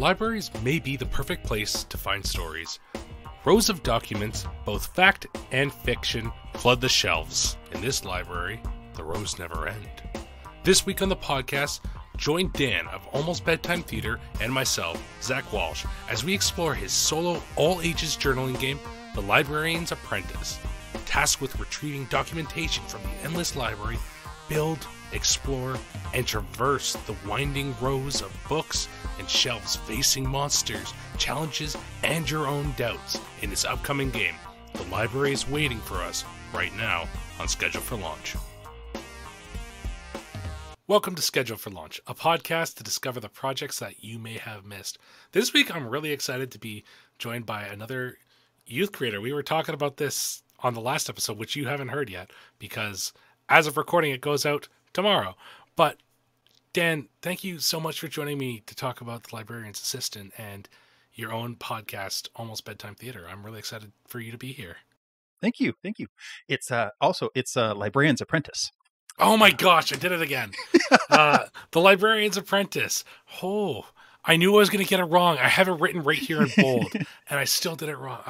Libraries may be the perfect place to find stories. Rows of documents, both fact and fiction, flood the shelves. In this library, the rows never end. This week on the podcast, join Dan of Almost Bedtime Theater and myself, Zach Walsh, as we explore his solo all-ages journaling game, The Librarian's Apprentice. Tasked with retrieving documentation from the endless library, build, explore, and traverse the winding rows of books and shelves facing monsters, challenges, and your own doubts in this upcoming game. The library is waiting for us right now on Schedule for Launch. Welcome to Schedule for Launch, a podcast to discover the projects that you may have missed. This week, I'm really excited to be joined by another youth creator. We were talking about this on the last episode, which you haven't heard yet, because as of recording, it goes out tomorrow. But Dan, thank you so much for joining me to talk about The Librarian's Assistant and your own podcast, Almost Bedtime Theater. I'm really excited for you to be here. Thank you. It's Librarian's Apprentice. Oh my gosh, I did it again. The Librarian's Apprentice. Oh, I knew I was going to get it wrong. I have it written right here in bold, and I still did it wrong.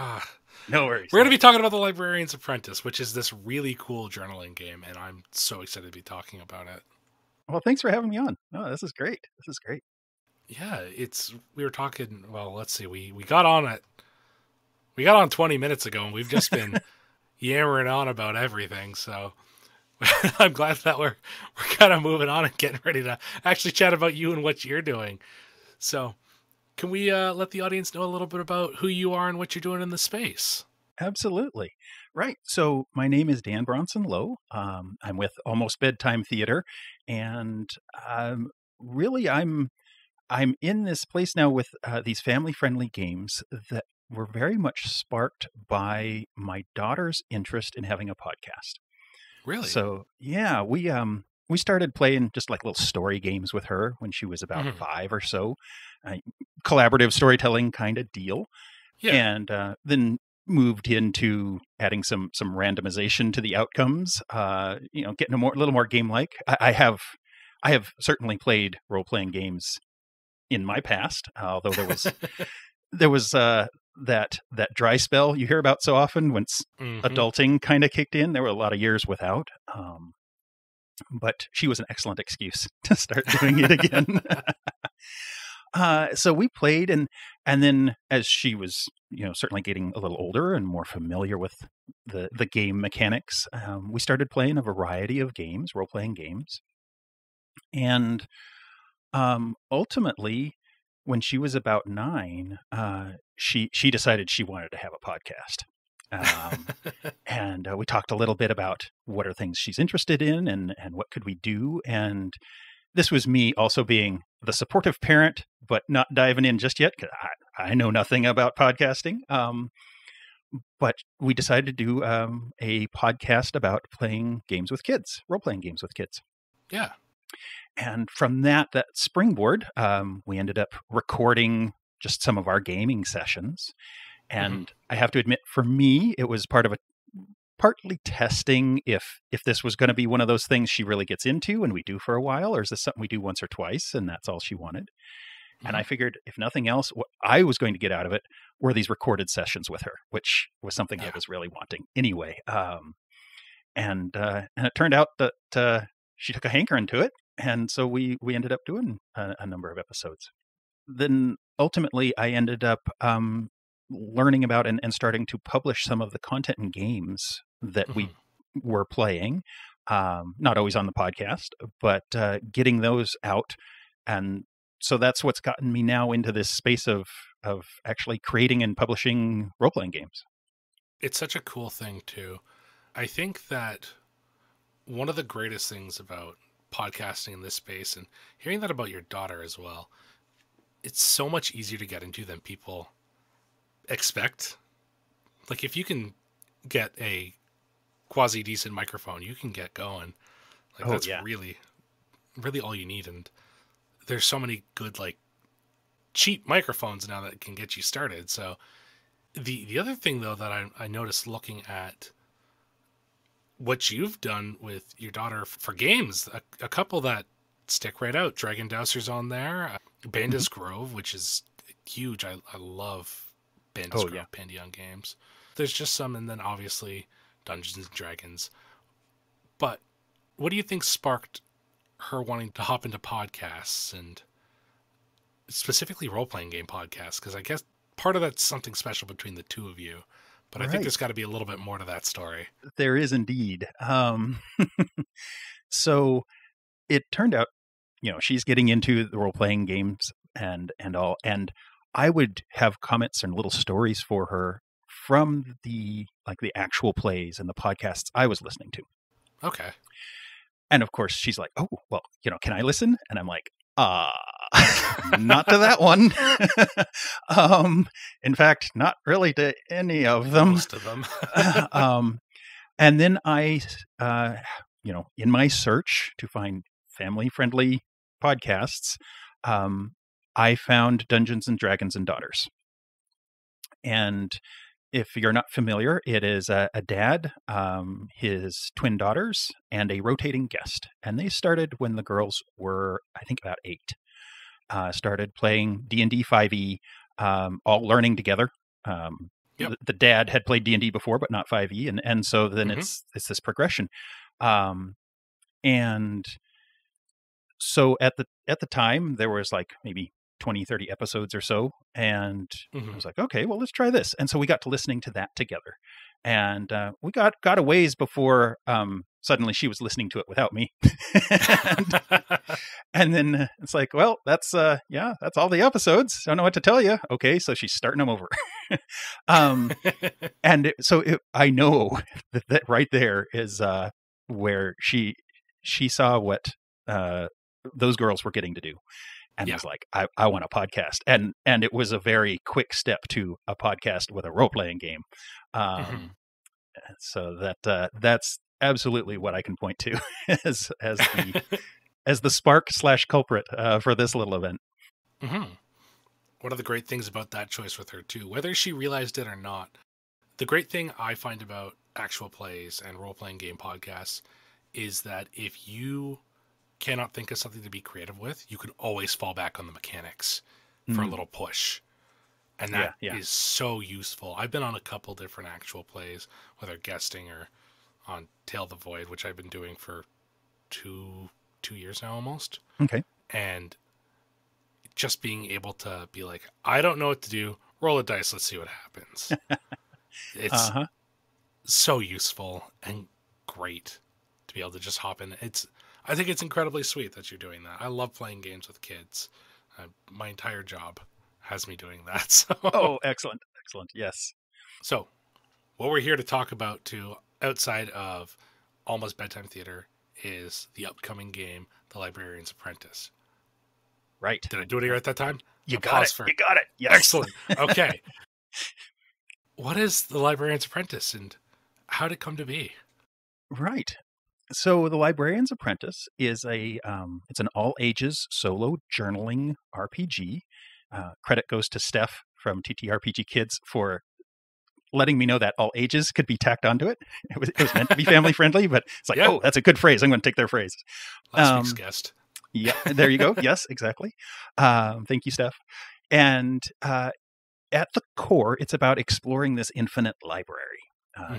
No worries. We're going to be talking about The Librarian's Apprentice, which is this really cool journaling game, and I'm so excited to be talking about it. Well, thanks for having me on. Oh, this is great. Yeah, we were talking, well, let's see, we got on 20 minutes ago, and we've just been yammering on about everything, so I'm glad that we're kind of moving on and getting ready to actually chat about you and what you're doing. So can we let the audience know a little bit about who you are and what you're doing in the space? Absolutely. Right. So my name is Dan Bronson Lowe. I'm with Almost Bedtime Theater, and really I'm in this place now with these family-friendly games that were very much sparked by my daughter's interest in having a podcast. Really? So yeah, we started playing just like little story games with her when she was about 5 or so, collaborative storytelling kind of deal. Yeah. And then moved into adding some randomization to the outcomes. Getting a little more game-like. I have certainly played role-playing games in my past, although there was that dry spell you hear about so often once adulting kind of kicked in. There were a lot of years without, but she was an excellent excuse to start doing it again. So we played, and then as she was, certainly getting a little older and more familiar with the game mechanics, we started playing a variety of games, role-playing games. And ultimately, when she was about 9, she decided she wanted to have a podcast. And we talked a little bit about what are things she's interested in and what could we do. And this was me also being the supportive parent, but not diving in just yet, because I know nothing about podcasting. But we decided to do a podcast about playing games with kids, role-playing games with kids. Yeah. And from that springboard, we ended up recording just some of our gaming sessions. And I have to admit, for me, it was partly testing if this was going to be one of those things she really gets into and we do for a while, or is this something we do once or twice and that's all she wanted. And I figured, if nothing else, what I was going to get out of it were these recorded sessions with her, which was something I was really wanting anyway. And it turned out that she took a hankering to it. And so we ended up doing a number of episodes. Then ultimately, I ended up learning about and starting to publish some of the content and games that we were playing, not always on the podcast, but getting those out. And so that's what's gotten me now into this space of actually creating and publishing role-playing games. It's such a cool thing, too. I think that one of the greatest things about podcasting in this space, and hearing that about your daughter as well, it's so much easier to get into than people expect. Like, if you can get a quasi decent microphone, you can get going. Like, that's really, really all you need. And there's so many good, like, cheap microphones now that can get you started. So the other thing, though, that I noticed looking at what you've done with your daughter for games, a couple that stick right out. Dragon Dowser's on there. Banda's Grove, which is huge. I love Oh, yeah. Pandion games. There's just some, and then obviously Dungeons and Dragons. But what do you think sparked her wanting to hop into podcasts, and specifically role-playing game podcasts? Because I guess part of that's something special between the two of you. But I think there's got to be a little bit more to that story. There is indeed. So it turned out, she's getting into the role-playing games and all. And I would have comments and little stories for her from the actual plays and the podcasts I was listening to. Okay. And of course she's like, oh, well, can I listen? And I'm like, not to that one. In fact, not really to any of them. Most of them. And then I, in my search to find family-friendly podcasts, I found Dungeons and Dragons and Daughters. And if you're not familiar, it is a dad, his twin daughters, and a rotating guest. And they started when the girls were, I think, about 8. Started playing D&D 5e, all learning together. Yep. The dad had played D&D before, but not 5e, and so then it's this progression. And so at the time, there was like maybe 20, 30 episodes or so. And I was like, okay, well, let's try this. And so we got to listening to that together. And we got a ways before suddenly she was listening to it without me. and then it's like, well, that's all the episodes. Don't know what to tell you. Okay, so she's starting them over. I know that right there is where she saw what those girls were getting to do. And was like, I want a podcast. And it was a very quick step to a podcast with a role-playing game. So that's absolutely what I can point to as the spark/culprit for this little event. One of the great things about that choice with her, too, whether she realized it or not, the great thing I find about actual plays and role-playing game podcasts is that if you cannot think of something to be creative with, you can always fall back on the mechanics for a little push. And that is so useful. I've been on a couple different actual plays, whether guesting or on Tale the Void, which I've been doing for two years now almost. Okay. And just being able to be like, I don't know what to do. Roll a dice. Let's see what happens. It's so useful and great to be able to just hop in. I think it's incredibly sweet that you're doing that. I love playing games with kids. My entire job has me doing that. So. Oh, excellent. Yes. So what we're here to talk about too, outside of Almost Bedtime Theater, is the upcoming game, The Librarian's Apprentice. Right. Did I do it right that time? You got it. You got it. Yes. Excellent. Okay. What is The Librarian's Apprentice and how did it come to be? Right. So The Librarian's Apprentice is it's an all-ages solo journaling RPG. Credit goes to Steph from TTRPG Kids for letting me know that all ages could be tacked onto it. It was meant to be family friendly, but it's like, oh, that's a good phrase. I'm going to take their phrase. Last week's guest. Yeah, there you go. Yes, exactly. Thank you, Steph. And at the core, it's about exploring this infinite library.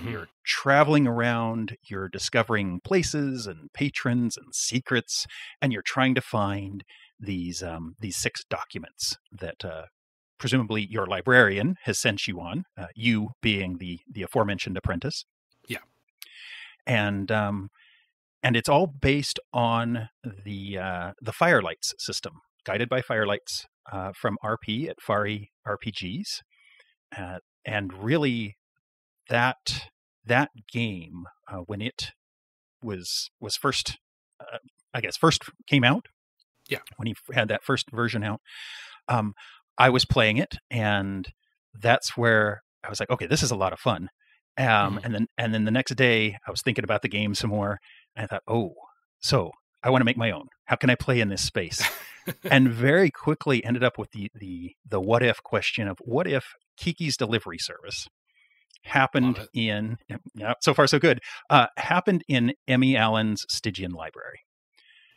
You're traveling around, you're discovering places and patrons and secrets, and you're trying to find these 6 documents that presumably your librarian has sent you on, you being the aforementioned apprentice. Yeah. And it's all based on the Firelights system, guided by Firelights from RP at Fari RPGs. And really, that game, when it was first, first came out. Yeah. When he had that first version out, I was playing it, and that's where I was like, okay, this is a lot of fun. And then the next day, I was thinking about the game some more, and I thought, oh, so I want to make my own. How can I play in this space? And very quickly ended up with the what if question of what if Kiki's Delivery Service happened in, so far so good, happened in Emmy Allen's Stygian Library.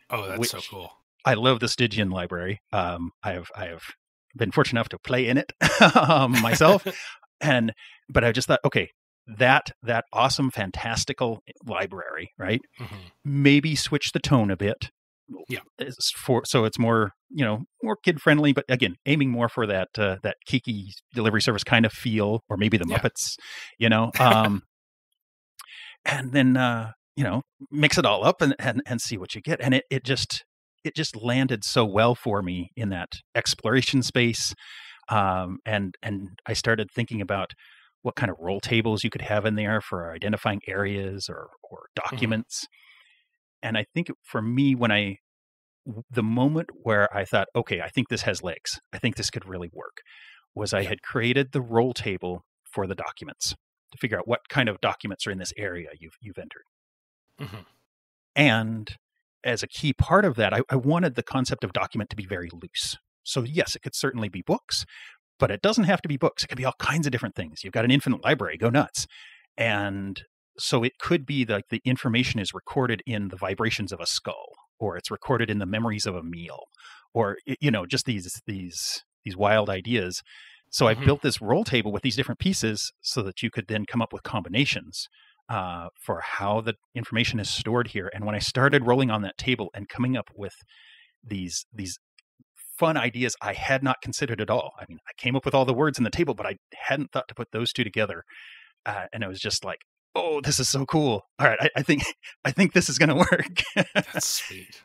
Oh, that's so cool. I love the Stygian Library. I have been fortunate enough to play in it myself. But I just thought, okay, that awesome, fantastical library, right? Maybe switch the tone a bit. Yeah. So it's more, more kid friendly, but again, aiming more for that Kiki delivery service kind of feel, or maybe the Muppets, and then mix it all up and see what you get. And it just landed so well for me in that exploration space. And I started thinking about what kind of roll tables you could have in there for identifying areas or documents. And I think for me, the moment where I thought, okay, I think this has legs, I think this could really work, was I had created the roll table for the documents to figure out what kind of documents are in this area you've entered. And as a key part of that, I wanted the concept of document to be very loose. So yes, it could certainly be books, but it doesn't have to be books. It could be all kinds of different things. You've got an infinite library, go nuts. And so it could be like the information is recorded in the vibrations of a skull, or it's recorded in the memories of a meal, or, just these wild ideas. So I built this roll table with these different pieces so that you could then come up with combinations for how the information is stored here. And when I started rolling on that table and coming up with these fun ideas I had not considered at all. I mean, I came up with all the words in the table, but I hadn't thought to put those two together. And I was just like, oh, this is so cool. All right, I think this is going to work. That's sweet.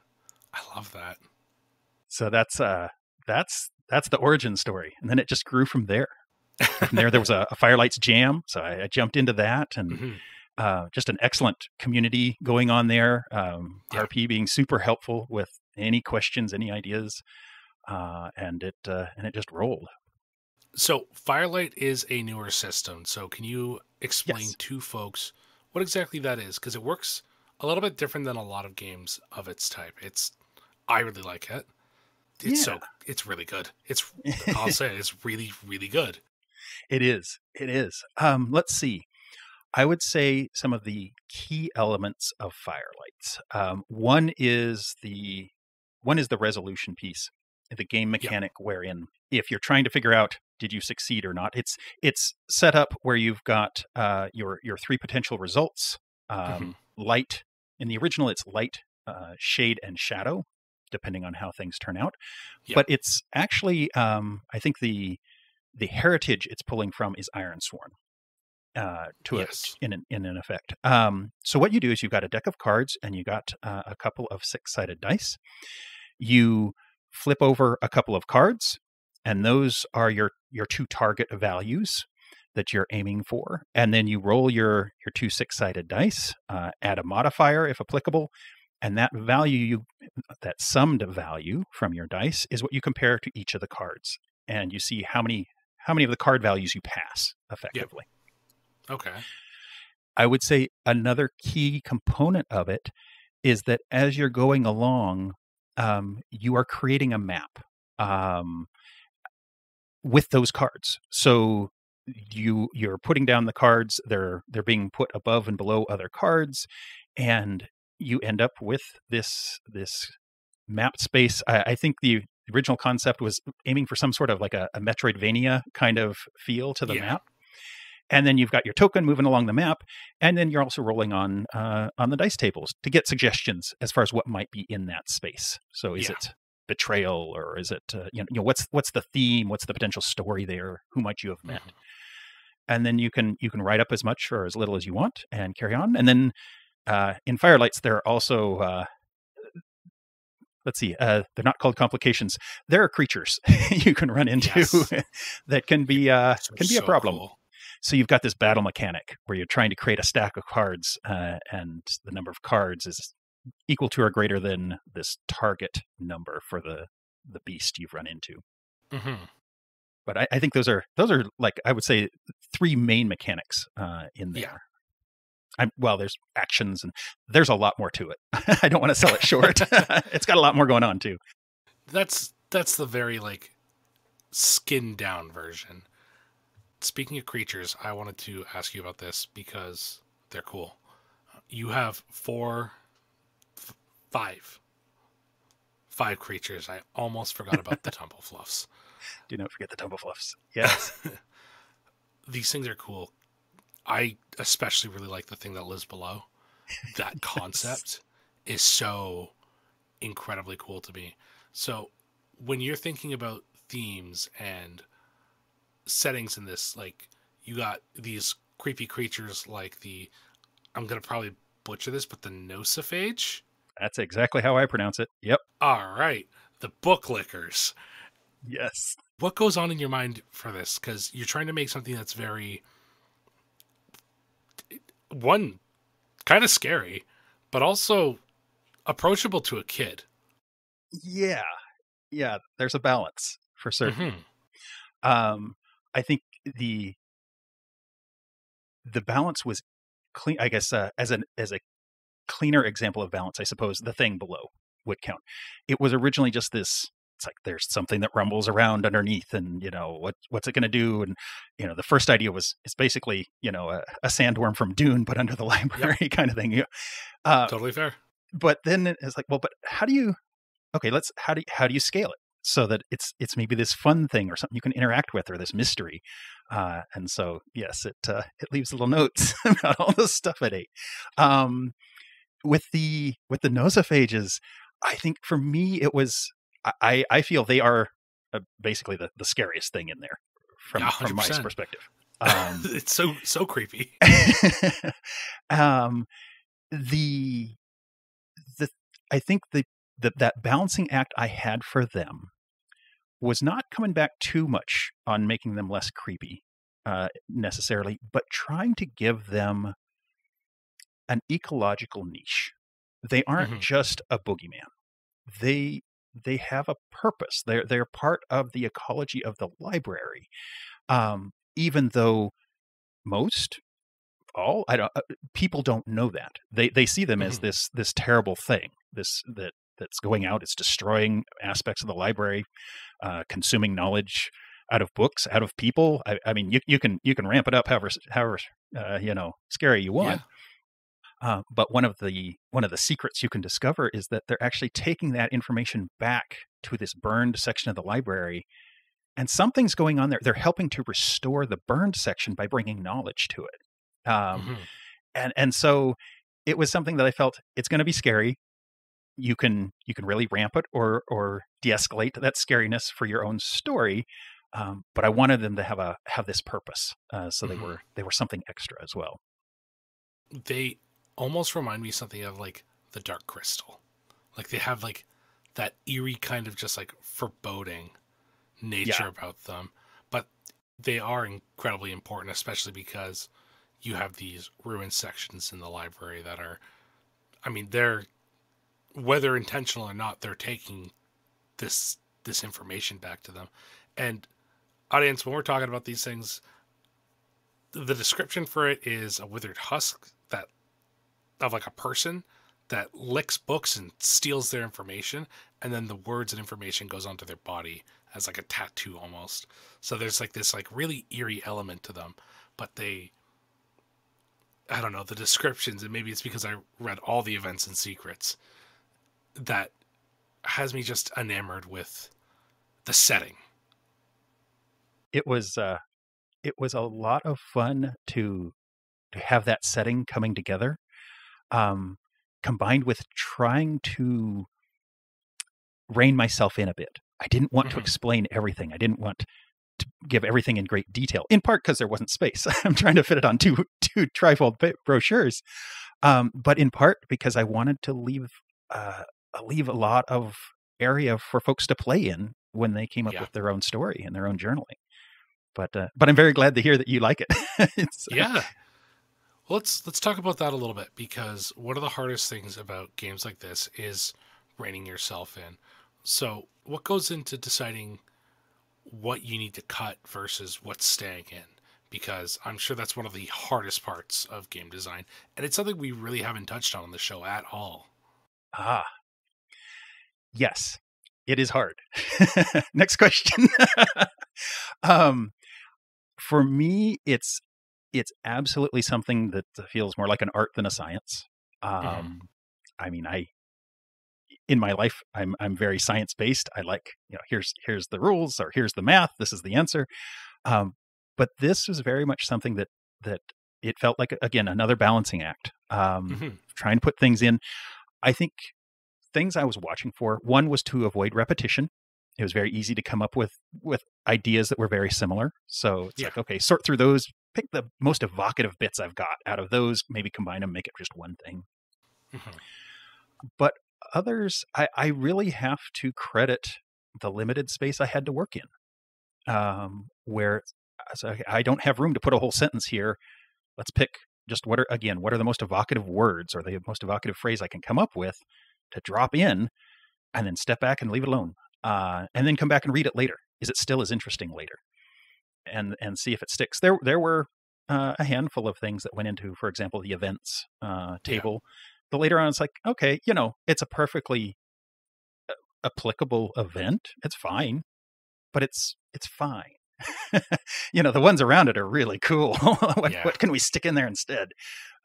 I love that. So that's the origin story. And then it just grew from there. From there was a Firelight's Jam. So I jumped into that, and just an excellent community going on there. RP being super helpful with any questions, any ideas. And it just rolled. So Firelight is a newer system. So can you explain to folks what exactly that is? Because it works a little bit different than a lot of games of its type. I really like it. It's really good. I'll say it's really, really good. It is. Let's see. I would say some of the key elements of Firelights. One is the resolution piece. The game mechanic wherein if you're trying to figure out did you succeed or not, it's set up where you've got your three potential results. Light in the original, it's light, shade, and shadow, depending on how things turn out. But it's actually I think the heritage it's pulling from is Ironsworn. In an effect. So what you do is you've got a deck of cards and you got a couple of 6-sided dice. You flip over a couple of cards, and those are your two target values that you're aiming for. And then you roll your two 6-sided dice, add a modifier if applicable, and that that summed value from your dice is what you compare to each of the cards, and you see how many of the card values you pass effectively. Okay. I would say another key component of it is that as you're going along, you are creating a map with those cards. So you're putting down the cards, they're being put above and below other cards, and you end up with this map space. I think the original concept was aiming for some sort of like a Metroidvania kind of feel to the map. And then you've got your token moving along the map, and then you're also rolling on the dice tables to get suggestions as far as what might be in that space. So is it betrayal, or is it what's the theme? What's the potential story there? Who might you have met? And then you can write up as much or as little as you want and carry on. And then in Firelights, there are also let's see, they're not called complications. There are creatures you can run into that can be a problem. Cool. So you've got this battle mechanic where you're trying to create a stack of cards, and the number of cards is equal to or greater than this target number for the beast you've run into. But I think those are like, I would say, three main mechanics in there. There's actions, and there's a lot more to it. I don't want to sell it short. It's got a lot more going on too. That's the very skinned down version. Speaking of creatures, I wanted to ask you about this because they're cool. You have five 5 creatures. I almost forgot about the Tumblefluffs. Do not forget the Tumblefluffs. Yes. These things are cool. I especially really like the thing that lives below. That concept is so incredibly cool to me. So when you're thinking about themes and settings in this, like, you got these creepy creatures like I'm going to probably butcher this, but the Nociphage? That's exactly how I pronounce it. Yep. All right. The book lickers. Yes. What goes on in your mind for this? Because you're trying to make something that's very, one, kind of scary, but also approachable to a kid. Yeah. Yeah. There's a balance for certain. Mm-hmm. I think the balance was clean. I guess as a cleaner example of balance, I suppose the thing below would count. It was originally just this. It's like there's something that rumbles around underneath, and what's it going to do? And the first idea was it's basically a sandworm from Dune, but under the library kind of thing. Totally fair. But then it's like, well, but how do you? Okay, how do you scale it so that it's maybe this fun thing or something you can interact with, or this mystery? And so yes, it leaves little notes about all the stuff it ate. With the nosophages, I think for me it was I feel they are basically the scariest thing in there from my perspective. It's so creepy. The I think that balancing act I had for them was not coming back too much on making them less creepy necessarily, but trying to give them an ecological niche. They aren't just a boogeyman. They have a purpose. They're part of the ecology of the library. Even though people don't know that. They see them as this terrible thing. That's going out. It's destroying aspects of the library, consuming knowledge out of books, out of people. I mean, you can ramp it up however scary you want. Yeah. But one of the secrets you can discover is that they're actually taking that information back to this burned section of the library, and something's going on there. They're helping to restore the burned section by bringing knowledge to it. And so it was something that I felt it's going to be scary. You can really ramp it or de-escalate that scariness for your own story. But I wanted them to have this purpose. So they were something extra as well. They almost remind me something of like the Dark Crystal. Like they have like that eerie kind of just like foreboding nature about them. But they are incredibly important, especially because you have these ruined sections in the library that are, I mean, they're, whether intentional or not, they're taking this information back to them. And audience, when we're talking about these things, the description for it is a withered husk of like a person that licks books and steals their information, and then the words and information goes onto their body as like a tattoo almost. So there's like this like really eerie element to them, but I don't know, the descriptions, and maybe it's because I read all the events and secrets, that has me just enamored with the setting. It was a lot of fun to have that setting coming together, combined with trying to rein myself in a bit. I didn't want to explain everything. I didn't want to give everything in great detail, in part because there wasn't space. I'm trying to fit it on two trifold brochures, but in part because I wanted to leave a lot of area for folks to play in when they came up with their own story and their own journaling. But I'm very glad to hear that you like it. Yeah. Well, let's talk about that a little bit, because one of the hardest things about games like this is reining yourself in. So what goes into deciding what you need to cut versus what's staying in? Because I'm sure that's one of the hardest parts of game design, and it's something we really haven't touched on the show at all. Yes, it is hard. Next question. For me, it's absolutely something that feels more like an art than a science. I mean, in my life, I'm very science based. I like, here's the rules, or here's the math. This is the answer. But this was very much something that it felt like, again, another balancing act. Trying to put things in. I think things I was watching for, one was to avoid repetition. It was very easy to come up with ideas that were very similar. So it's like, okay, sort through those, pick the most evocative bits I've got out of those, maybe combine them, make it just one thing. But others, I really have to credit the limited space I had to work in, where I don't have room to put a whole sentence here. Let's pick just what are the most evocative words or the most evocative phrase I can come up with to drop in, and then step back and leave it alone. And then come back and read it later. Is it still as interesting later? And see if it sticks. There were a handful of things that went into, for example, the events table. But later on, it's like, okay, it's a perfectly applicable event. It's fine, but it's fine. The ones around it are really cool. What can we stick in there instead?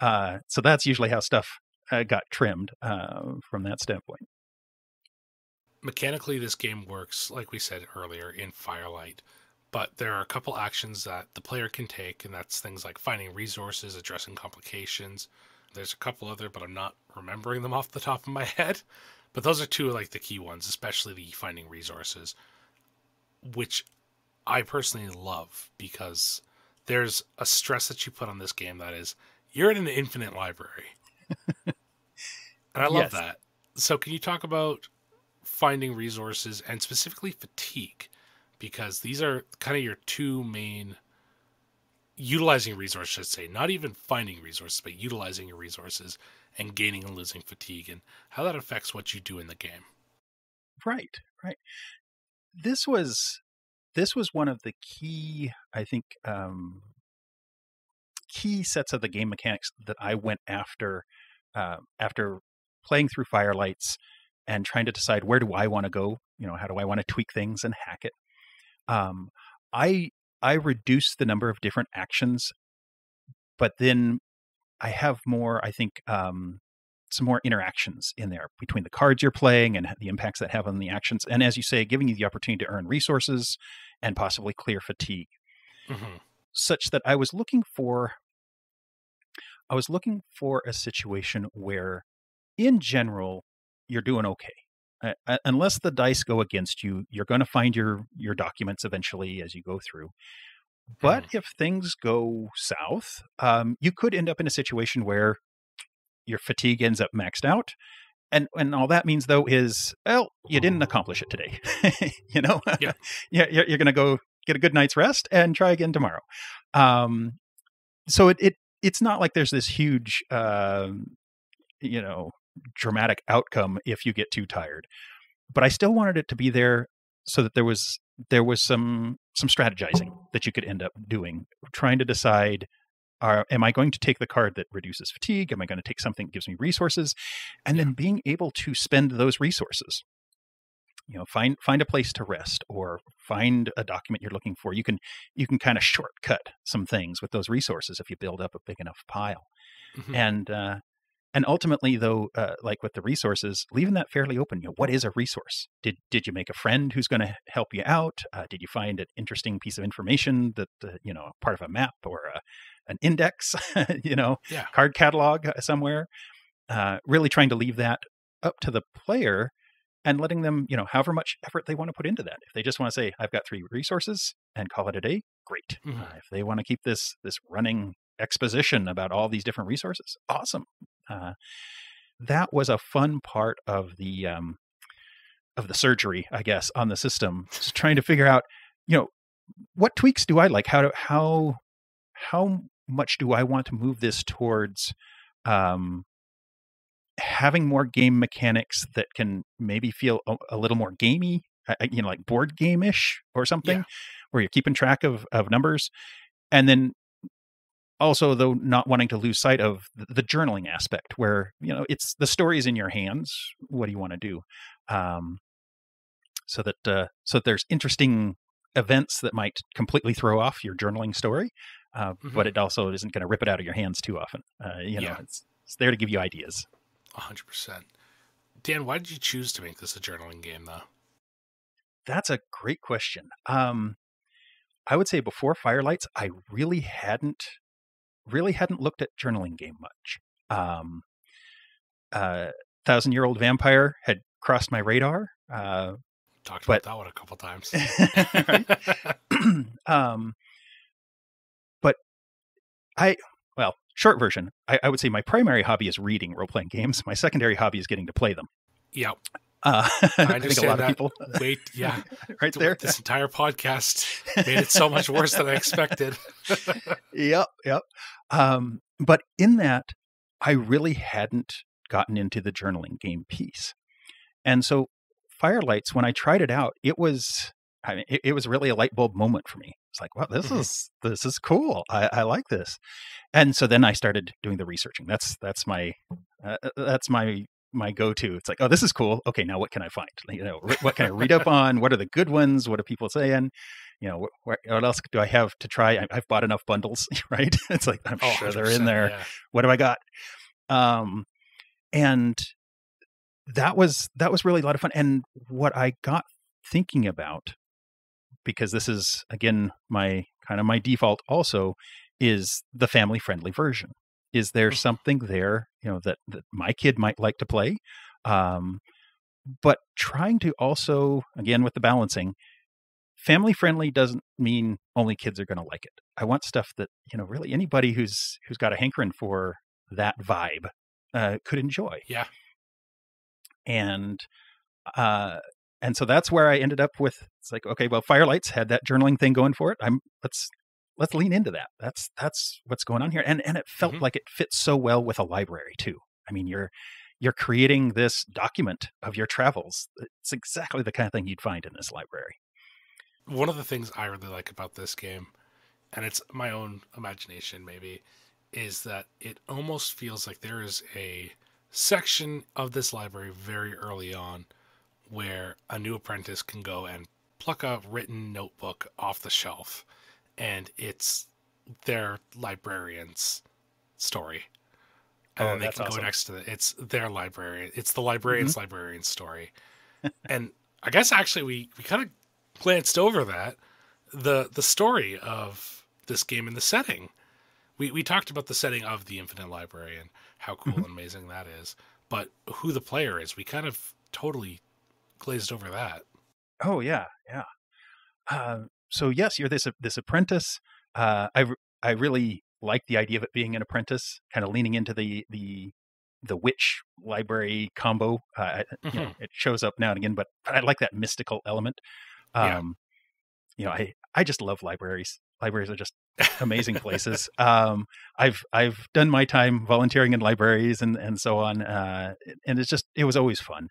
So that's usually how stuff got trimmed from that standpoint. Mechanically, this game works, like we said earlier, in Firelight, but there are a couple actions that the player can take, and that's things like finding resources, addressing complications. There's a couple other, but I'm not remembering them off the top of my head. But those are two of the key ones, especially the finding resources, which I personally love because there's a stress that you put on this game that is, you're in an infinite library. And I love that. So can you talk about finding resources and specifically fatigue? Because these are kind of your two main utilizing resources, I'd say, not even finding resources, but utilizing your resources and gaining and losing fatigue, and how that affects what you do in the game. Right. This was one of the key, I think, key sets of the game mechanics that I went after playing through Firelights and trying to decide where do I want to go, how do I want to tweak things and hack it. I reduced the number of different actions, but then I have more, I think, some more interactions in there between the cards you're playing and the impacts that have on the actions. And as you say, giving you the opportunity to earn resources and possibly clear fatigue, such that I was looking for a situation where, in general, you're doing okay. Unless the dice go against you, you're going to find your documents eventually as you go through. But if things go south, you could end up in a situation where your fatigue ends up maxed out. And all that means, though, is, well, you didn't accomplish it today. You're going to go get a good night's rest and try again tomorrow. So it's not like there's this huge, dramatic outcome if you get too tired. But I still wanted it to be there so that there was some strategizing that you could end up doing, trying to decide, am I going to take the card that reduces fatigue? Am I going to take something that gives me resources? And then being able to spend those resources. Find a place to rest or find a document you're looking for. You can kind of shortcut some things with those resources if you build up a big enough pile. And ultimately, though, like with the resources, leaving that fairly open. What is a resource? Did you make a friend who's going to help you out? Did you find an interesting piece of information that part of a map or an index? Card catalog somewhere. Really trying to leave that up to the player and letting them, however much effort they want to put into that. If they just want to say, I've got 3 resources and call it a day, great. If they want to keep this running exposition about all these different resources, awesome. That was a fun part of the surgery, I guess, on the system. Just trying to figure out, what tweaks do I like? How much do I want to move this towards having more game mechanics that can maybe feel a little more gamey, like board game-ish or something, where you're keeping track of numbers, and then also, though, not wanting to lose sight of the journaling aspect, where it's the story's in your hands. What do you want to do? So that there's interesting events that might completely throw off your journaling story, but it also isn't going to rip it out of your hands too often. It's there to give you ideas. 100%. Dan, why did you choose to make this a journaling game, though? That's a great question. I would say before Firelights, I really hadn't looked at journaling game much. 1,000-Year-Old Vampire had crossed my radar. Talked about that one a couple times. But short version, I would say my primary hobby is reading role-playing games. My secondary hobby is getting to play them. Yeah. I understand think a lot of people. Yeah. Right there. This entire podcast made it so much worse than I expected. Yep. But in that, I really hadn't gotten into the journaling game piece. And so Firelights, when I tried it out, it was really a light bulb moment for me. It's like, wow, this is cool. I like this. And so then I started doing the researching. That's my go-to. It's like, oh, this is cool. Okay, now what can I find? What can I read up on? What are the good ones? What are people saying? What else do I have to try? I've bought enough bundles, right? It's like, I'm sure they're in there. Yeah. What do I got? And that was really a lot of fun. And what I got thinking about, because this is, again, my default also, is the family-friendly version. Is there something there, that my kid might like to play? But trying to also, again, with the balancing, family-friendly doesn't mean only kids are going to like it. I want stuff that, really anybody who's got a hankering for that vibe could enjoy. Yeah. And so that's where I ended up with. It's like, okay, well, Firelights had that journaling thing going for it. Let's lean into that. That's what's going on here. And it felt like it fits so well with a library too. I mean, you're creating this document of your travels. It's exactly the kind of thing you'd find in this library. One of the things I really like about this game, and it's my own imagination maybe, is that it almost feels like there is a section of this library very early on where a new apprentice can go and pluck a written notebook off the shelf, and it's their librarian's story. And then they can go next to it's their librarian. It's the librarian's librarian's story. And I guess actually we kind of glanced over that, the story of this game and the setting. We talked about the setting of the Infinite Librarian, how cool and amazing that is. But who the player is, we kind of totally glazed over that. Oh, yeah. So yes, you're this apprentice. I really like the idea of it being an apprentice, kind of leaning into the witch library combo. It shows up now and again, but I like that mystical element. I just love libraries. Libraries are just amazing places. I've done my time volunteering in libraries and so on, and it was always fun.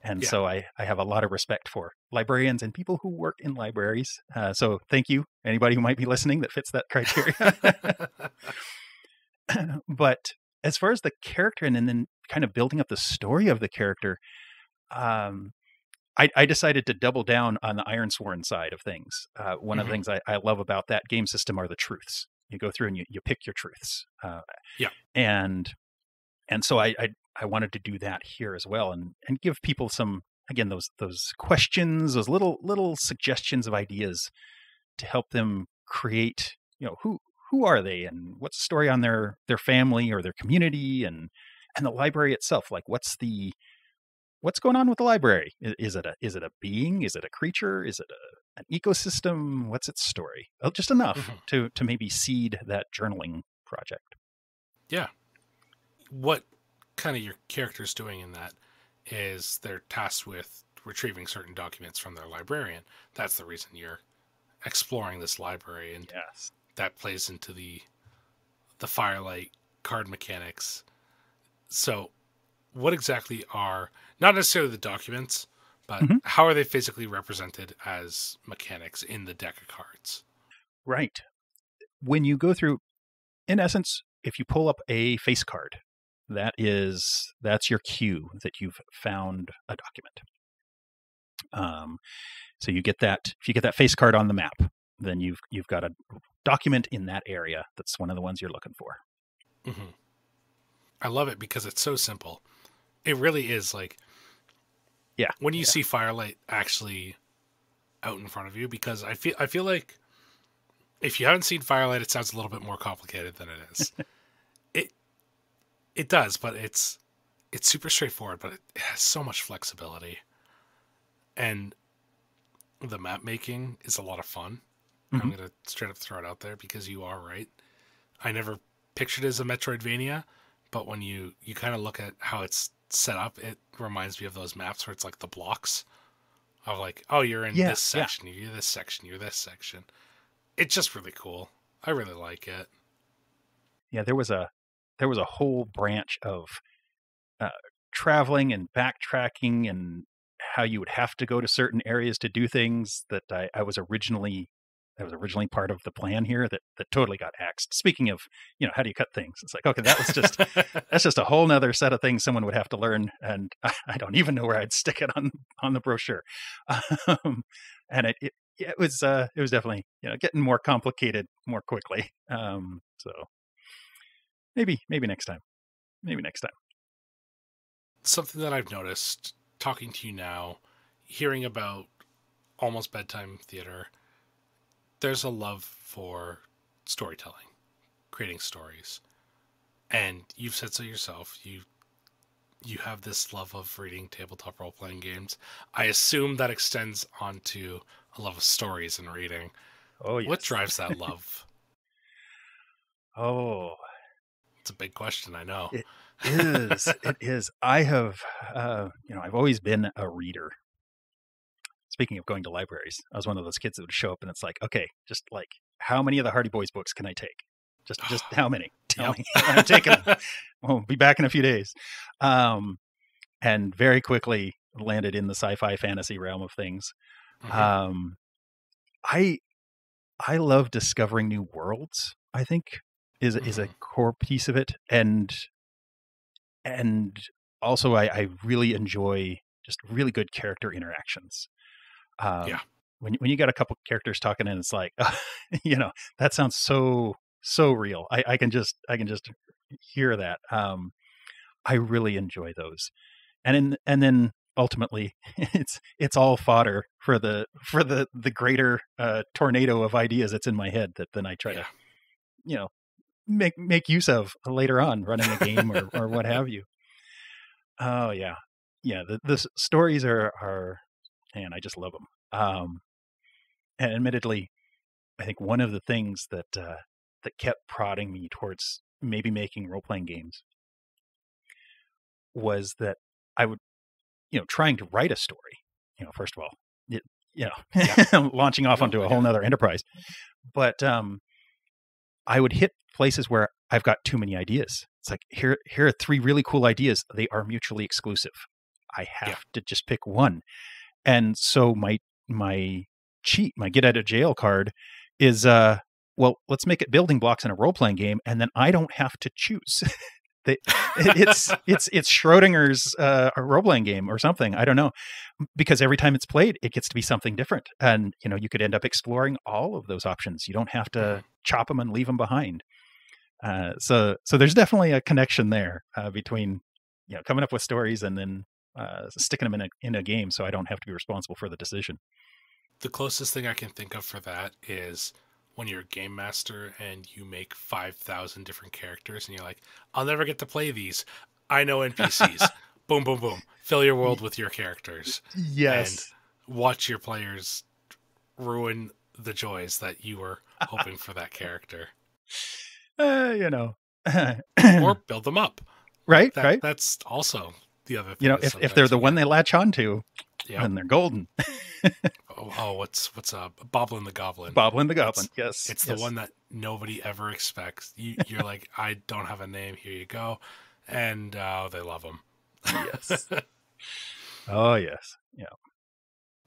And so I have a lot of respect for librarians and people who work in libraries. So thank you, anybody who might be listening that fits that criteria. But as far as the character and then kind of building up the story of the character, I decided to double down on the Ironsworn side of things. One of the things I love about that game system are the truths. You go through and you pick your truths. And so I wanted to do that here as well, and give people some, again, those questions, those little suggestions of ideas to help them create, who are they and what's the story on their family or their community and the library itself. Like what's going on with the library? Is it a being? Is it a creature? Is it an ecosystem? What's its story? Just enough to maybe seed that journaling project. Yeah. What kind of your character's doing in that is they're tasked with retrieving certain documents from their librarian. That's the reason you're exploring this library, and that plays into the Firelight card mechanics. So what exactly are, not necessarily the documents, but how are they physically represented as mechanics in the deck of cards? Right. When you go through, in essence, if you pull up a face card, that's your cue that you've found a document. So you get that, if you get that face card on the map, then you've got a document in that area. That's one of the ones you're looking for. I love it because it's so simple. It really is like, Yeah. when you see Firelight actually out in front of you, because I feel like if you haven't seen Firelight, it sounds a little bit more complicated than it is. it it does, but it's super straightforward, but it has so much flexibility. And the map making is a lot of fun. I'm going to straight up throw it out there because you are right. I never pictured it as a Metroidvania, but when you kind of look at how it's set up, it reminds me of those maps where it's like the blocks of like, oh, you're in this section, you're this section, you're this section. It's just really cool. I really like it. Yeah, there was a whole branch of traveling and backtracking and how you would have to go to certain areas to do things that I was originally part of the plan here that totally got axed. Speaking of, how do you cut things? It's like, okay, that's just a whole nother set of things someone would have to learn. And I don't even know where I'd stick it on the brochure. And it was definitely, getting more complicated more quickly. So maybe next time, Something that I've noticed talking to you now, hearing about Almost Bedtime Theater, there's a love for storytelling, creating stories. And you've said so yourself. You have this love of reading tabletop role-playing games. I assume that extends onto a love of stories and reading. Oh, yes. What drives that love? Oh, it's a big question, I know. It is. It is. I have, I've always been a reader. Speaking of going to libraries, I was one of those kids that would show up and it's like, okay, just like, how many of the Hardy Boys books can I take? Just how many? Tell me. I'm taking them. We'll be back in a few days. And very quickly landed in the sci-fi fantasy realm of things. Mm-hmm. I love discovering new worlds, I think is a core piece of it. And also I really enjoy just really good character interactions. When you got a couple characters talking and it's like, that sounds so real. I can just hear that. I really enjoy those. And then ultimately it's all fodder for the greater tornado of ideas that's in my head that then I try to, make use of later on running a game or what have you. Oh yeah. Yeah. The stories are, man, I just love them. And admittedly, I think one of the things that kept prodding me towards maybe making role-playing games was that I would, trying to write a story, first of all, launching off onto a whole nother enterprise. But I would hit places where I've got too many ideas. It's like, here are 3 really cool ideas. They are mutually exclusive. I have to just pick one. And so my cheat, my get out of jail card is, well, let's make it building blocks in a role-playing game, and then I don't have to choose. It's Schrodinger's role-playing game or something. I don't know. Because every time it's played, it gets to be something different. And, you could end up exploring all of those options. You don't have to chop them and leave them behind. So there's definitely a connection there between, coming up with stories and then sticking them in a game so I don't have to be responsible for the decision. The closest thing I can think of for that is when you're a game master and you make 5,000 different characters and you're like, I'll never get to play these. I know NPCs. Boom, boom, boom. Fill your world with your characters. Yes. And watch your players ruin the joys that you were hoping for that character. Or build them up. Right, right. That's also the other thing. If they're the one they latch onto, then they're golden. What's Boblin the Goblin? Boblin the Goblin, yes. It's the one that nobody ever expects. You're like, I don't have a name, here you go. And they love him. Yes. Oh, yes. Yeah.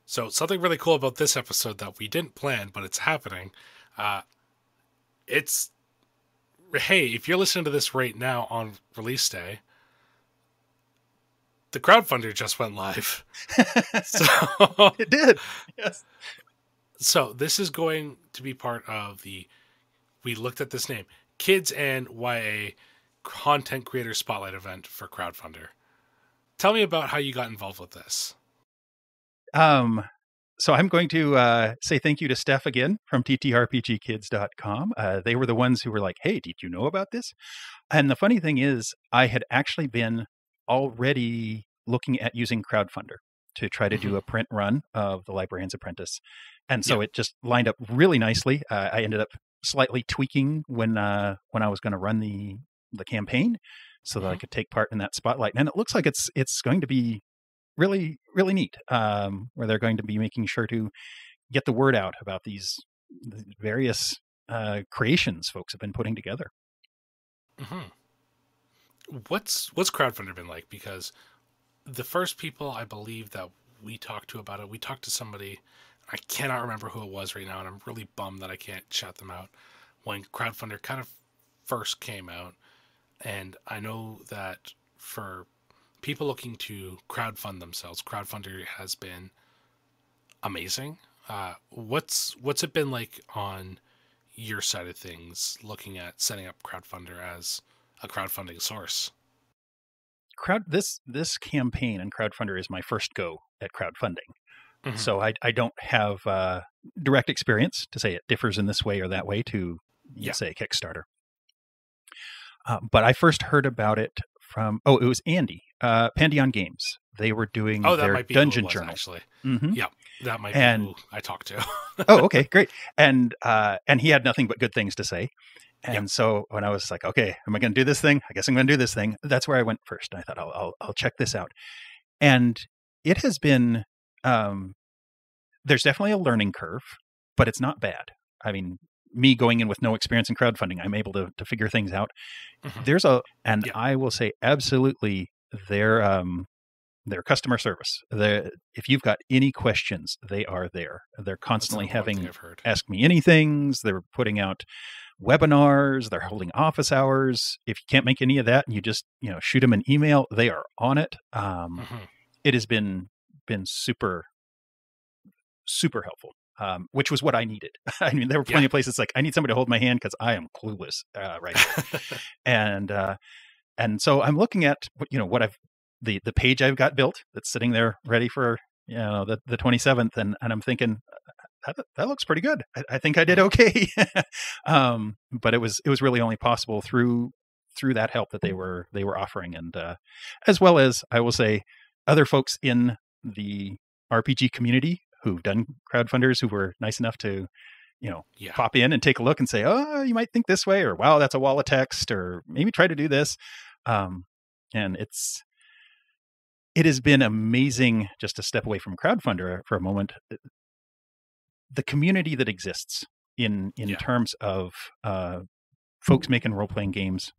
So something really cool about this episode that we didn't plan, but it's happening. Hey, if you're listening to this right now on release day, the crowdfunder just went live. So it did. Yes. So this is going to be part of we looked at this name, Kids and YA Content Creator Spotlight event for Crowdfunder. Tell me about how you got involved with this. So I'm going to say thank you to Steph again from ttrpgkids.com. They were the ones who were like, hey, did you know about this? And the funny thing is, I had actually been already looking at using Crowdfunder to try to do a print run of the Librarian's Apprentice. And so it just lined up really nicely. I ended up slightly tweaking when I was going to run the campaign so that I could take part in that spotlight. And it looks like it's going to be really, really neat, where they're going to be making sure to get the word out about these various creations folks have been putting together. What's crowdfunder been like? Because the first people I believe that we talked to about it, we talked to somebody, I cannot remember who it was right now, and I'm really bummed that I can't shout them out, when crowdfunder kind of first came out. And I know that for people looking to crowdfund themselves, crowdfunder has been amazing. What's it been like on your side of things, looking at setting up crowdfunder as a crowdfunding source? This campaign and Crowdfunder is my first go at crowdfunding. So I don't have direct experience to say it differs in this way or that way to say Kickstarter. But I first heard about it from, it was Andy, Pandion Games. They were doing their Dungeon Journal. Actually. Mm-hmm. Yeah, that might be who I talked to. Okay, great. And he had nothing but good things to say. And so when I was like, okay, am I going to do this thing? I guess I'm going to do this thing. That's where I went first. I thought I'll check this out. And it has been, there's definitely a learning curve, but it's not bad. I mean, me going in with no experience in crowdfunding, I'm able to figure things out. There's I will say absolutely their customer service. If you've got any questions, they are there. They're constantly having Ask Me Anythings. They're putting out webinars. They're holding office hours. If you can't make any of that, and you just shoot them an email, they are on it. It has been super, super helpful. Which was what I needed. I mean, there were plenty of places like, I need somebody to hold my hand because I am clueless right now. And so I'm looking at what the page I've got built that's sitting there ready for the 27th, and I'm thinking that looks pretty good. I think I did okay. But it was really only possible through that help that they were offering, and as well as, I will say, other folks in the RPG community who've done crowdfunders who were nice enough to, pop in and take a look and say, oh, you might think this way, or wow, that's a wall of text, or maybe try to do this. And it has been amazing just to step away from crowdfunder for a moment. The community that exists in terms of folks making role-playing games,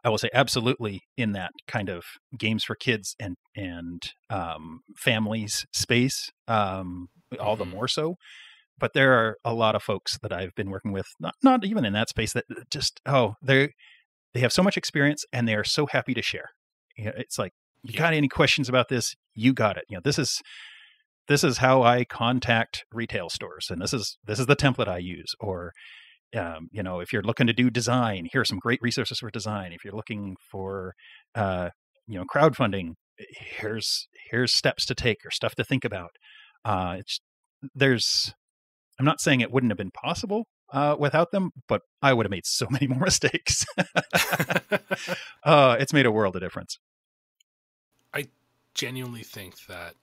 I will say absolutely in that kind of games for kids and families space, all the more so. But there are a lot of folks that I've been working with, not even in that space, that just, they have so much experience and they are so happy to share. It's like, you got any questions about this? You got it. This is how I contact retail stores, and this is the template I use. Or if you're looking to do design, here are some great resources for design. If you're looking for, crowdfunding, here's steps to take or stuff to think about. I'm not saying it wouldn't have been possible without them, but I would have made so many more mistakes. It's made a world of difference. I genuinely think that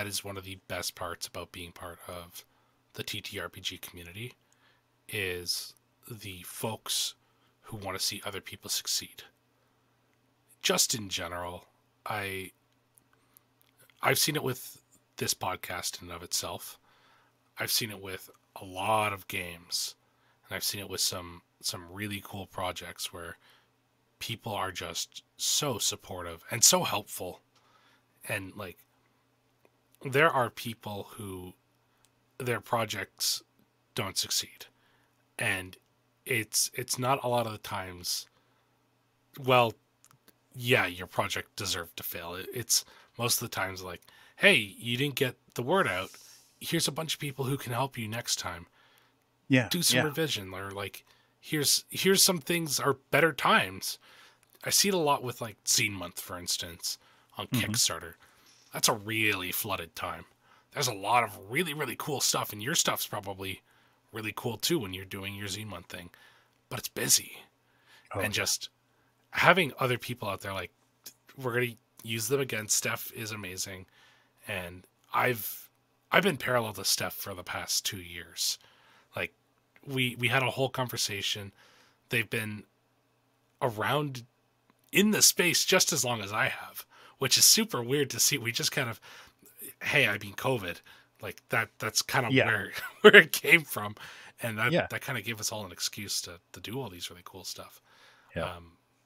is one of the best parts about being part of the TTRPG community, is the folks who want to see other people succeed. Just in general, I've seen it with this podcast in and of itself. I've seen it with a lot of games, and I've seen it with some really cool projects where people are just so supportive and so helpful. And like, there are people who their projects don't succeed. And it's not a lot of the times, well, yeah, your project deserved to fail. It's most of the times like, hey, you didn't get the word out. Here's a bunch of people who can help you next time. Yeah. Do some revision, or like, here's some things are better times. I see it a lot with like Zine Month, for instance, on Kickstarter. That's a really flooded time. There's a lot of really, really cool stuff, and your stuff's probably really cool too when you're doing your Zine Month thing. But it's busy. Oh, And just having other people out there, like, we're going to use them again. Steph is amazing. And I've been parallel to Steph for the past 2 years. Like, we had a whole conversation. They've been around in the space just as long as I have, which is super weird to see. We just kind of, hey, I mean, COVID, like that's kind of where it came from. And that kind of gave us all an excuse to do all these really cool stuff. Yeah.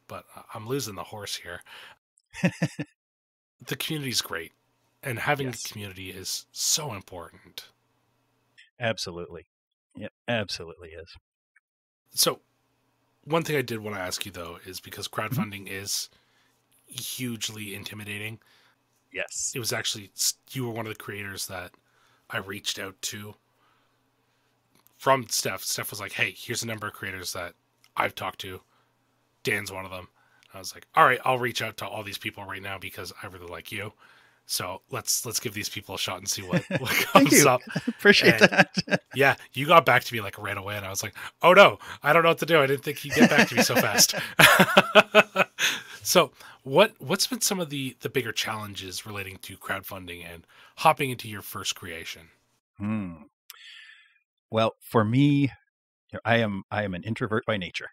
But I'm losing the horse here. The community's great, and having the community is so important. Absolutely. Yeah, absolutely is. So one thing I did want to ask you, though, is because crowdfunding is hugely intimidating. Yes. It was actually, you were one of the creators that I reached out to from Steph. Steph was like, hey, here's a number of creators that I've talked to. Dan's one of them. I was like, all right, I'll reach out to all these people right now because I really like you. So let's give these people a shot and see what comes up. Appreciate that. Yeah, you got back to me like right away, and I was like, oh no, I don't know what to do. I didn't think he'd get back to me so fast. So what's been some of the bigger challenges relating to crowdfunding and hopping into your first creation? Well, for me, I am an introvert by nature.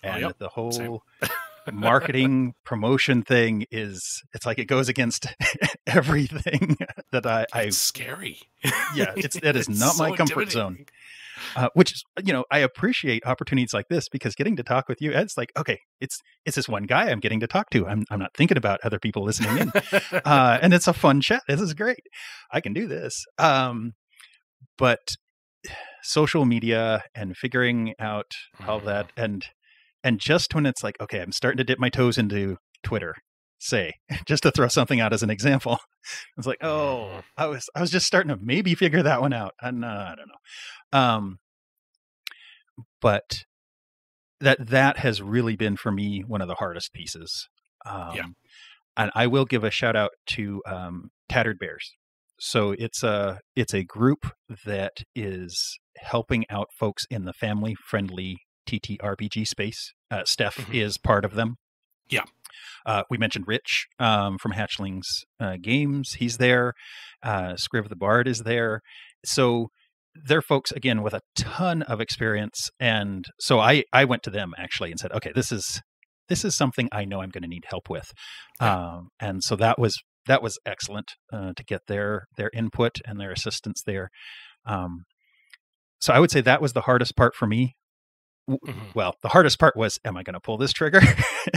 And the whole marketing promotion thing it's like it goes against everything that It's scary. Yeah, that is not my comfort zone. Which is, I appreciate opportunities like this because getting to talk with you, it's like, okay, it's this one guy I'm getting to talk to. I'm not thinking about other people listening in. And it's a fun chat. This is great. I can do this. But social media and figuring out all that and just when it's like, okay, I'm starting to dip my toes into Twitter, say, just to throw something out as an example. It's like, oh, I was just starting to maybe figure that one out. And I don't know. But that has really been for me one of the hardest pieces. And I will give a shout out to Tattered Bears. So it's a group that is helping out folks in the family friendly TTRPG space. Steph is part of them. Yeah. We mentioned Rich from Hatchlings Games. He's there. Scriv the Bard is there. So they're folks, again, with a ton of experience. And so I went to them actually and said, okay, this is something I know I'm going to need help with. And so that was excellent to get their input and their assistance there. So I would say that was the hardest part for me. Well, the hardest part was, am I going to pull this trigger?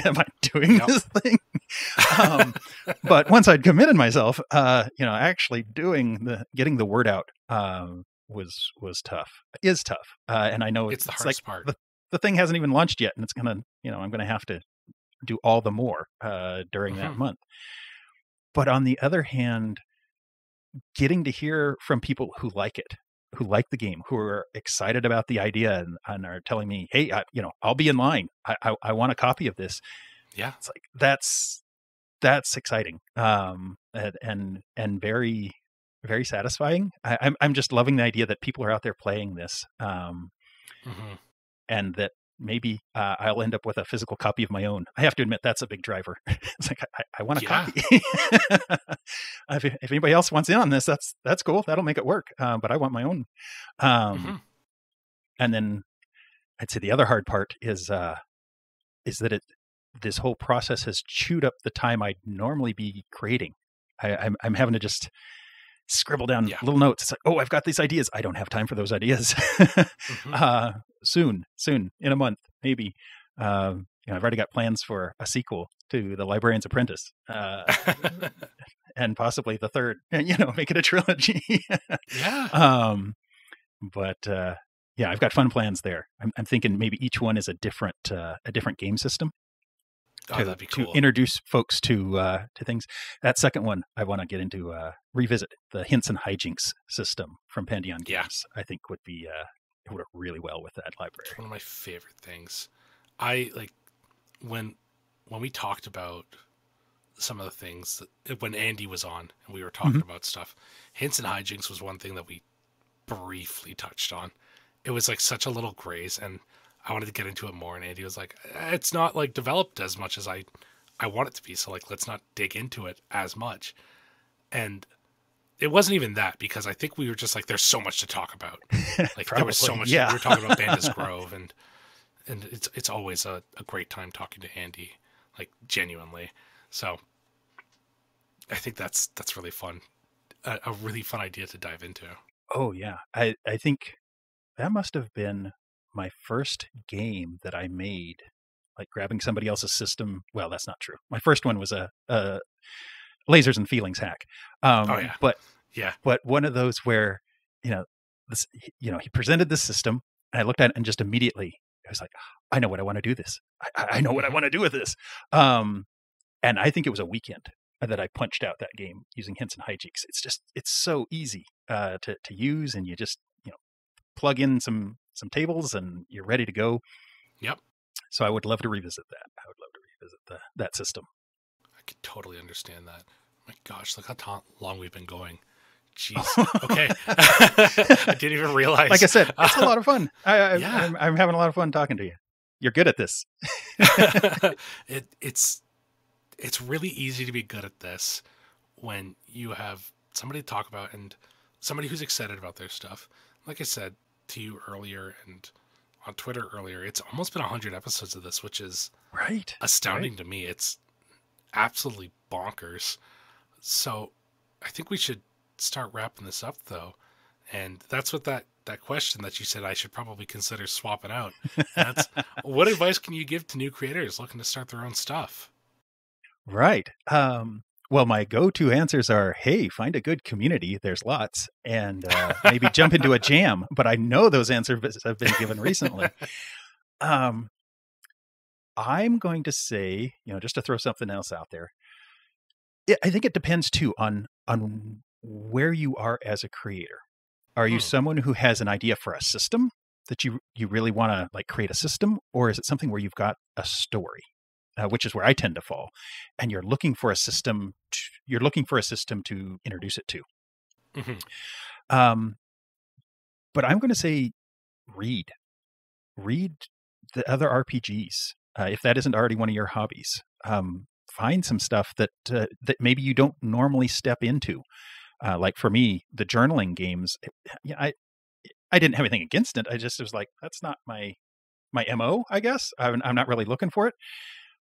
Am I doing this thing? But once I'd committed myself, actually getting the word out was tough. Is tough. And I know it's the hardest part. The thing hasn't even launched yet, and it's gonna, I'm going to have to do all the more during that month. But on the other hand, getting to hear from people who like it, who like the game, who are excited about the idea and are telling me, hey, I'll be in line. I want a copy of this. Yeah. It's like, that's exciting. And very, very satisfying. I'm just loving the idea that people are out there playing this. And that maybe I'll end up with a physical copy of my own. I have to admit, that's a big driver. It's like, I want a copy. If anybody else wants in on this, that's cool. That'll make it work. But I want my own. And then I'd say the other hard part is that this whole process has chewed up the time I'd normally be creating. I'm having to just scribble down little notes. It's like, oh, I've got these ideas. I don't have time for those ideas. Soon, in a month, maybe. I've already got plans for a sequel to the Librarian's Apprentice, and possibly the third. Make it a trilogy. But I've got fun plans there. I'm thinking maybe each one is a different game system. That'd be cool. To introduce folks to things. That second one, I want to get into revisit the hints and hijinks system from Pandion Games. I think would work really well with that library. It's one of my favorite things. I like when we talked about some of the things when Andy was on and we were talking Mhm. about stuff. Hints and hijinks was one thing that we briefly touched on. It was like such a little graze, and I wanted to get into it more. And Andy was like, "It's not like developed as much as I want it to be. So like, let's not dig into it as much." And it wasn't even that, because I think we were just like, "There's so much to talk about." Like there was so Probably, much. yeah. We were talking about Bandus Grove, and it's always a great time talking to Andy, like genuinely. So I think that's really fun, a really fun idea to dive into. Oh yeah, I think that must have been my first game that I made, like grabbing somebody else's system. Well, that's not true. My first one was a lasers and feelings hack. Oh yeah, But yeah. one of those where this he presented this system, and I looked at it and just immediately I was like, I know what I want to do this. I know what I want to do with this. And I think it was a weekend that I punched out that game using hints and hijinks. It's so easy to use, and you just plug in some tables and you're ready to go. Yep. So I would love to revisit that. I would love to revisit that system. I could totally understand that. My gosh, look how long we've been going. Jeez. Okay. I didn't even realize. Like I said, it's a lot of fun. Yeah. I'm having a lot of fun talking to you. You're good at this. It's really easy to be good at this when you have somebody to talk about and somebody who's excited about their stuff. Like I said to you earlier and on Twitter earlier, it's almost been 100 episodes of this, which is right, astounding to me. It's absolutely bonkers. So I think we should start wrapping this up, though. And that's what that question that you said I should probably consider swapping out. That's what advice can you give to new creators looking to start their own stuff? Right. Well, my go-to answers are, hey, find a good community. There's lots. And maybe jump into a jam. But I know those answers have been given recently. I'm going to say, just to throw something else out there, I think it depends, too, on where you are as a creator. Are you someone who has an idea for a system that you really want to like create a system? Or is it something where you've got a story? Which is where I tend to fall, and you're looking for a system. You're looking for a system to introduce it to. Mm-hmm. But I'm going to say, read the other RPGs if that isn't already one of your hobbies. Find some stuff that maybe you don't normally step into. Like for me, the journaling games. I didn't have anything against it. I just was like, that's not my MO. I guess I'm not really looking for it.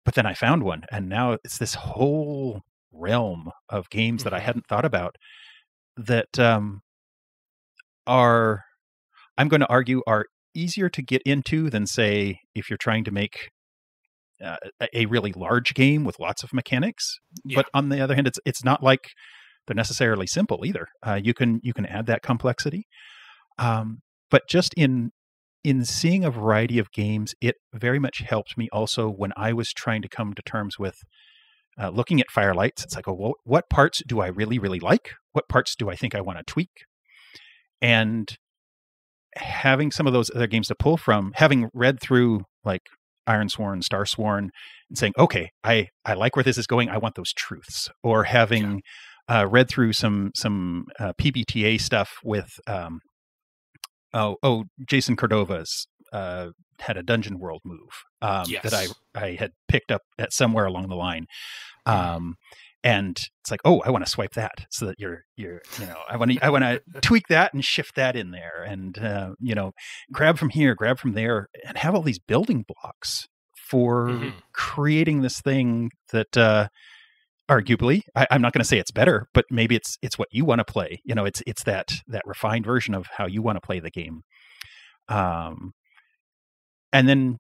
But then I found one, and now it's this whole realm of games that I hadn't thought about that I'm going to argue, are easier to get into than, say, if you're trying to make a really large game with lots of mechanics. Yeah. But on the other hand, it's not like they're necessarily simple either. You can add that complexity. But just in seeing a variety of games, it very much helped me also when I was trying to come to terms with looking at Firelights. It's like, well, what parts do I really, really like? What parts do I think I want to tweak? And having some of those other games to pull from, having read through like Ironsworn, Starsworn, and saying, okay, I like where this is going. I want those truths. Or having read through some PBTA stuff with Jason Cordova's had a Dungeon World move that I had picked up at somewhere along the line. And it's like, oh, I want to swipe that so that I want to tweak that and shift that in there and, grab from here, grab from there, and have all these building blocks for creating this thing that, arguably, I'm not going to say it's better, but maybe it's what you want to play. It's that refined version of how you want to play the game. And then,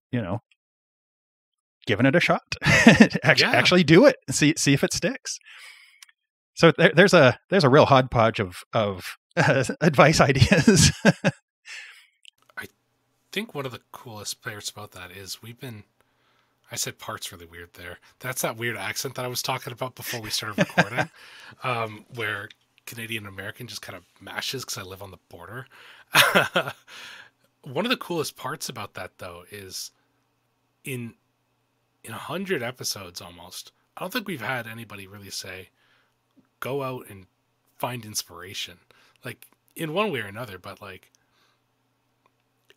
giving it a shot, actually do it, see if it sticks. So there's a real hodgepodge of advice ideas. I think one of the coolest parts about that is I said parts really weird there. That's that weird accent that I was talking about before we started recording, where Canadian American just kind of mashes because I live on the border. One of the coolest parts about that, though, is in 100 episodes almost, I don't think we've had anybody really say, go out and find inspiration, like in one way or another. But like,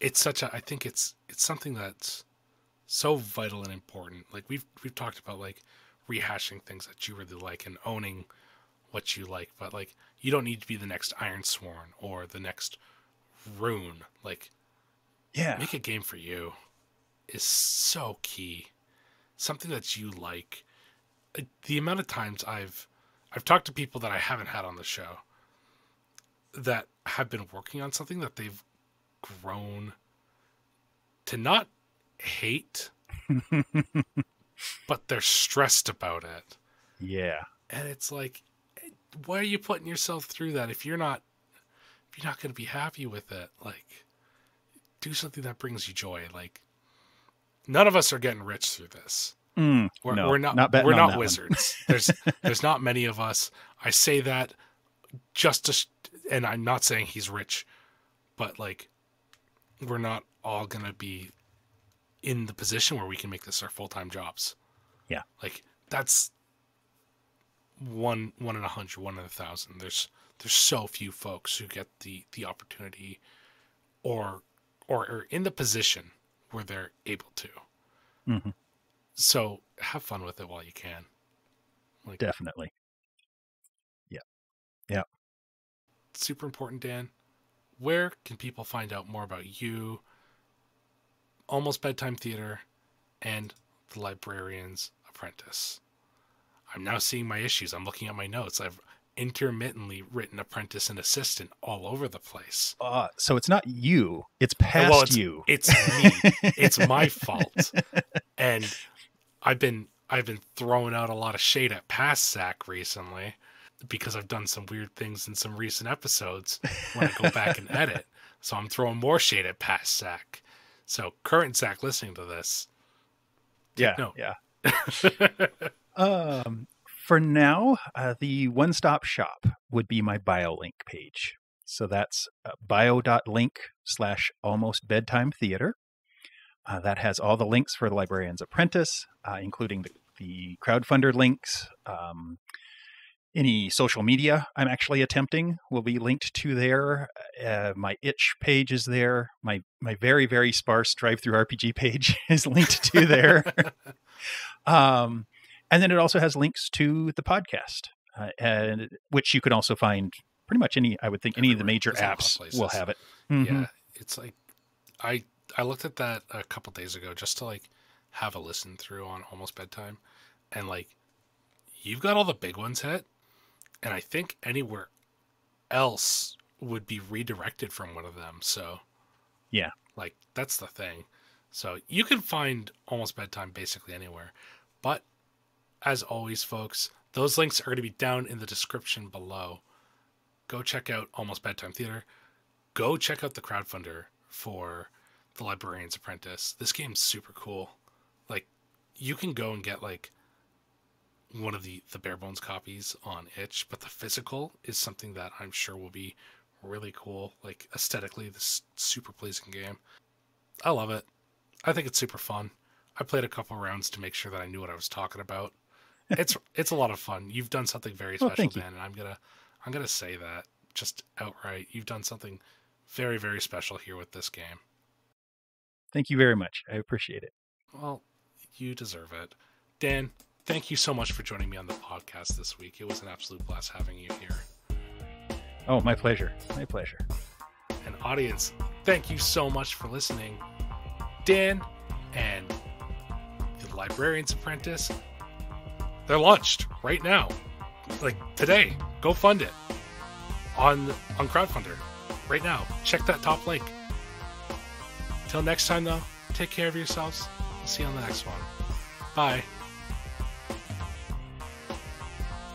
it's such a, I think it's something that's so vital and important. Like we've talked about like rehashing things that you really like and owning what you like, but like you don't need to be the next Iron Sworn or the next Rune. Like, make a game for you is so key. Something that you like. The amount of times I've talked to people that I haven't had on the show that have been working on something that they've grown to not hate, but they're stressed about it. Yeah. And it's like, why are you putting yourself through that if you're not going to be happy with it? Like, do something that brings you joy. Like, none of us are getting rich through this. We're not wizards. There's not many of us. I say that and I'm not saying he's rich, but like, we're not all gonna be in the position where we can make this our full-time jobs. Yeah. Like, that's one in 100, 1 in 1,000. There's so few folks who get the opportunity or in the position where they're able to. Mm-hmm. So have fun with it while you can. Like, definitely. Yeah. Yeah. Super important, Dan. Where can people find out more about you, Almost Bedtime Theater, and the Librarian's Apprentice? I'm now seeing my issues. I'm looking at my notes. I've intermittently written Apprentice and Assistant all over the place. So it's not you. It's past you. It's me. It's my fault. And I've been throwing out a lot of shade at past Zach recently because I've done some weird things in some recent episodes when I go back and edit. So I'm throwing more shade at past Zach. So current Zach listening to this. Yeah. For now, the one-stop shop would be my bio link page. So that's bio.link/almost bedtime theater. That has all the links for the Librarian's Apprentice, including the crowdfunder links. Any social media I'm actually attempting will be linked to there. My itch page is there. My very, very sparse drive-through RPG page is linked to there. And then it also has links to the podcast, and which you can also find pretty much any of the major apps will have it. Mm-hmm. Yeah, it's like I looked at that a couple days ago just to like have a listen through on Almost Bedtime, and like you've got all the big ones hit, and I think anywhere else would be redirected from one of them. So yeah, like that's the thing. So you can find Almost Bedtime basically anywhere, but as always, folks, those links are going to be down in the description below. Go check out Almost Bedtime Theater. Go check out the crowdfunder for the Librarian's Apprentice. This game's super cool. Like, you can go and get like one of the bare bones copies on itch, but the physical is something that I'm sure will be really cool. Like, aesthetically, this super pleasing game. I love it. I think it's super fun. I played a couple rounds to make sure that I knew what I was talking about. It's a lot of fun. You've done something very special, Dan, and I'm gonna say that just outright. You've done something very, very special here with this game. Thank you very much. I appreciate it. Well, you deserve it. Dan, thank you so much for joining me on the podcast this week. It was an absolute blast having you here. Oh, my pleasure. My pleasure. And audience, thank you so much for listening. Dan and the Librarian's Apprentice, they're launched right now. Like today. Go fund it on crowdfunder right now. Check that top link. Till next time, though, take care of yourselves. We'll see you on the next one. Bye.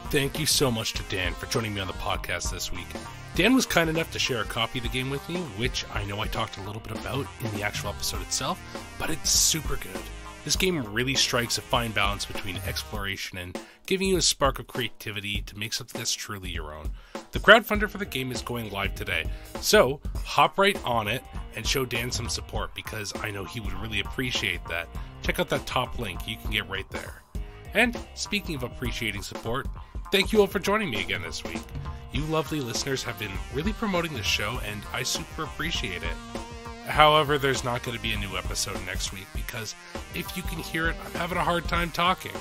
Thank you so much to Dan for joining me on the podcast this week. Dan was kind enough to share a copy of the game with me, which I know I talked a little bit about in the actual episode itself, but it's super good. This game really strikes a fine balance between exploration and giving you a spark of creativity to make something that's truly your own. The crowdfunder for the game is going live today, so hop right on it and show Dan some support because I know he would really appreciate that. Check out that top link, you can get right there. And speaking of appreciating support, thank you all for joining me again this week. You lovely listeners have been really promoting the show, and I super appreciate it. However, there's not going to be a new episode next week because, if you can hear it, I'm having a hard time talking.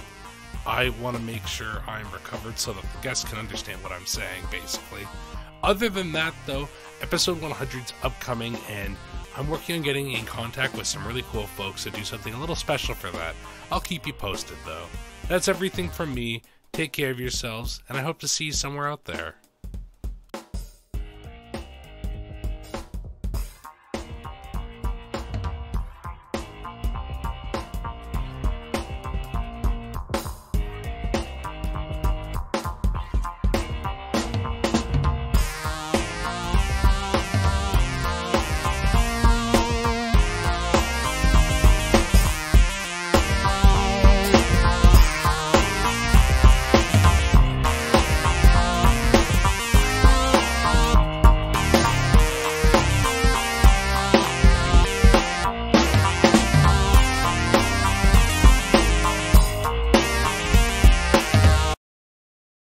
I want to make sure I'm recovered so that the guests can understand what I'm saying, basically. Other than that, though, episode 100's upcoming, and I'm working on getting in contact with some really cool folks to do something a little special for that. I'll keep you posted, though. That's everything from me. Take care of yourselves, and I hope to see you somewhere out there.